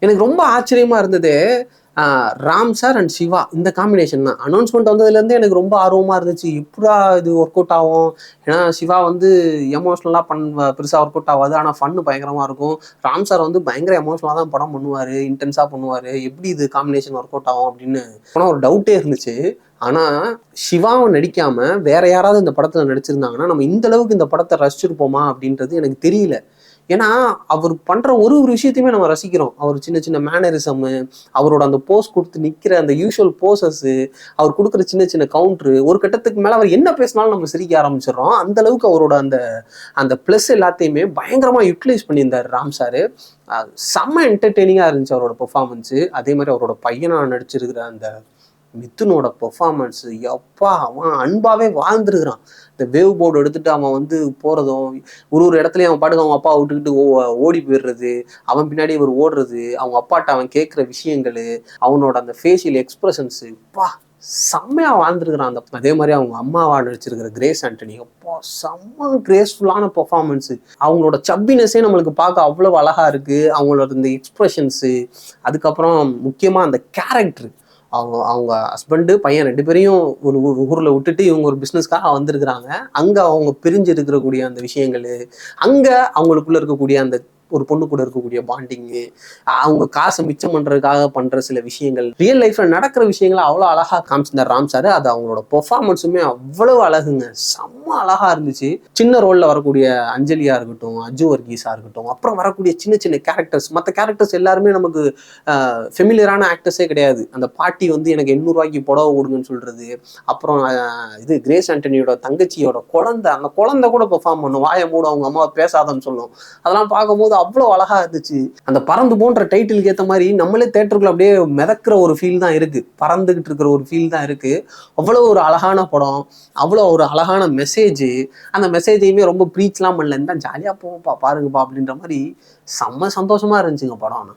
எனக்கு ரொம்ப ஆச்சரியமா இருந்தது. ராம் சார் அண்ட் சிவா இந்த காம்பினேஷன் தான். அனௌன்ஸ்மெண்ட் வந்ததுலேருந்தே எனக்கு ரொம்ப ஆர்வமா இருந்துச்சு. எப்புட்றா இது ஒர்க் அவுட் ஆகும்? ஏன்னா சிவா வந்து எமோஷனலா பெருசா ஒர்க் அவுட் ஆவாது. ஆனா ஃபன் பயங்கரமா இருக்கும். ராம் சார் வந்து பயங்கர எமோஷனலா தான் படம் பண்ணுவாரு. இன்டென்ஸா பண்ணுவாரு. எப்படி இது காம்பினேஷன் ஒர்க் அவுட் ஆகும் அப்படின்னு ஆனா ஒரு டவுட்டே இருந்துச்சு. ஆனா சிவாவும் நடிக்காம வேற யாராவது இந்த படத்துல நடிச்சிருந்தாங்கன்னா, நம்ம இந்த அளவுக்கு இந்த படத்த ரசிச்சிருப்போமா? அப்படின்றது எனக்கு தெரியல. ஏன்னா, அவர் பண்ற ஒரு ஒரு விஷயத்தையுமே நம்ம ரசிக்கிறோம். அவர் சின்ன சின்ன மேனரிசமு, அவரோட அந்த போஸ் குடுத்து நிக்கிற அந்த யூசுவல் போசஸு, அவர் குடுக்குற சின்ன சின்ன கவுண்டரு, ஒரு கட்டத்துக்கு மேல அவர் என்ன பேசினாலும் நம்ம சிரிக்க ஆரம்பிச்சுடுறோம். அந்த அளவுக்கு அவரோட அந்த அந்த பிளஸ் எல்லாத்தையுமே பயங்கரமா யுட்டிலைஸ் பண்ணியிருந்தாரு ராம் சாரு. அ செம்ம என்டர்டெய்னிங்கா இருந்துச்சு அவரோட பெர்ஃபார்மன்ஸு. அதே மாரி அவரோட பையனா நடிச்சிருக்கிற அந்த மிதுனோட பெர்ஃபார்மன்ஸ் எப்பா அவன் அன்பாவே வாழ்ந்துருக்கிறான். இந்த வேவ் போர்டு எடுத்துட்டு அவன் வந்து போறதும், ஒரு ஒரு இடத்துலயும் அவன் பாட்டுக்கு அவங்க அப்பாவை விட்டுக்கிட்டு ஓடி போயிடுறது, அவன் பின்னாடி இவர் ஓடுறது, அவங்க அப்பாட்ட அவன் கேட்குற விஷயங்களு, அவனோட அந்த ஃபேஷியல் எக்ஸ்பிரஷன்ஸ் பா செம்மையா வாழ்ந்துருக்கிறான். அதே மாதிரி அவங்க அம்மாவா நடிச்சிருக்கிற கிரேஸ் ஆண்டனி அப்பா செம்ம கிரேஸ்ஃபுல்லான பெர்ஃபார்மன்ஸ். அவங்களோட சப்பினஸே நம்மளுக்கு பார்க்க அவ்வளவு அழகா இருக்கு. அவங்களோட இந்த எக்ஸ்பிரஷன்ஸு, அதுக்கப்புறம் முக்கியமா அந்த கேரக்டர், அவங்க அவங்க ஹஸ்பண்டு பையன் 2 பேரையும் ஒரு ஊர்ல விட்டுட்டு இவங்க ஒரு பிசினஸ்க்காக வந்திருக்கிறாங்க. அங்க அவங்க பிரிஞ்சு இருக்கக்கூடிய அந்த விஷயங்களு, அங்க அவங்களுக்குள்ள இருக்கக்கூடிய அந்த ஒரு பொண்ணு கூட இருக்கக்கூடிய பாண்டிங்கு, அவங்க காசை மிச்சம் பண்றதுக்காக பண்ற சில விஷயங்கள், ரியல் லைஃப்ல நடக்கிற விஷயங்களை அவ்வளோ அழகா காமிச்சிருந்தார் ராம் சார். அது அவங்களோட பெர்ஃபார்மன்ஸுமே அவ்வளவு அழகுங்க, செம்ம அழகா இருந்துச்சு. சின்ன ரோல்ல வரக்கூடிய அஞ்சலியா இருக்கட்டும், அஜு வர்கீஸா இருக்கட்டும், அப்புறம் வரக்கூடிய சின்ன சின்ன கேரக்டர்ஸ், மற்ற கேரக்டர்ஸ் எல்லாருமே நமக்கு ஃபெமிலியரான ஆக்டர்ஸே கிடையாது. அந்த பாட்டி வந்து எனக்கு 800 புடவை கொடுங்கன்னு சொல்றது, அப்புறம் இது கிரேஸ் ஆண்டனியோட தங்கச்சியோட குழந்தை, அந்த குழந்தை கூட பெர்ஃபார்ம் பண்ணும், வாயை மூட அவங்க அம்மா பேசாதன்னு சொல்லும். அதெல்லாம் பார்க்கும்போது அவ்வளோ அழகா இருந்துச்சு. அந்த பறந்து போன்ற டைட்டிலுக்கு ஏற்ற மாதிரி நம்மளே தேட்டருக்குள்ள அப்படியே மிதக்கிற ஒரு ஃபீல் தான் இருக்கு, பறந்துகிட்டு இருக்கிற ஒரு ஃபீல் தான் இருக்கு. அவ்வளோ ஒரு அழகான படம், அவ்வளோ ஒரு அழகான மெசேஜ். அந்த மெசேஜையுமே ரொம்ப ப்ரீச்லாம் பண்ணல, இந்த ஜாலியாக போவோம்ப்பா பாருங்கப்பா அப்படின்ற மாதிரி செம்ம சந்தோஷமா இருந்துச்சுங்க படம்.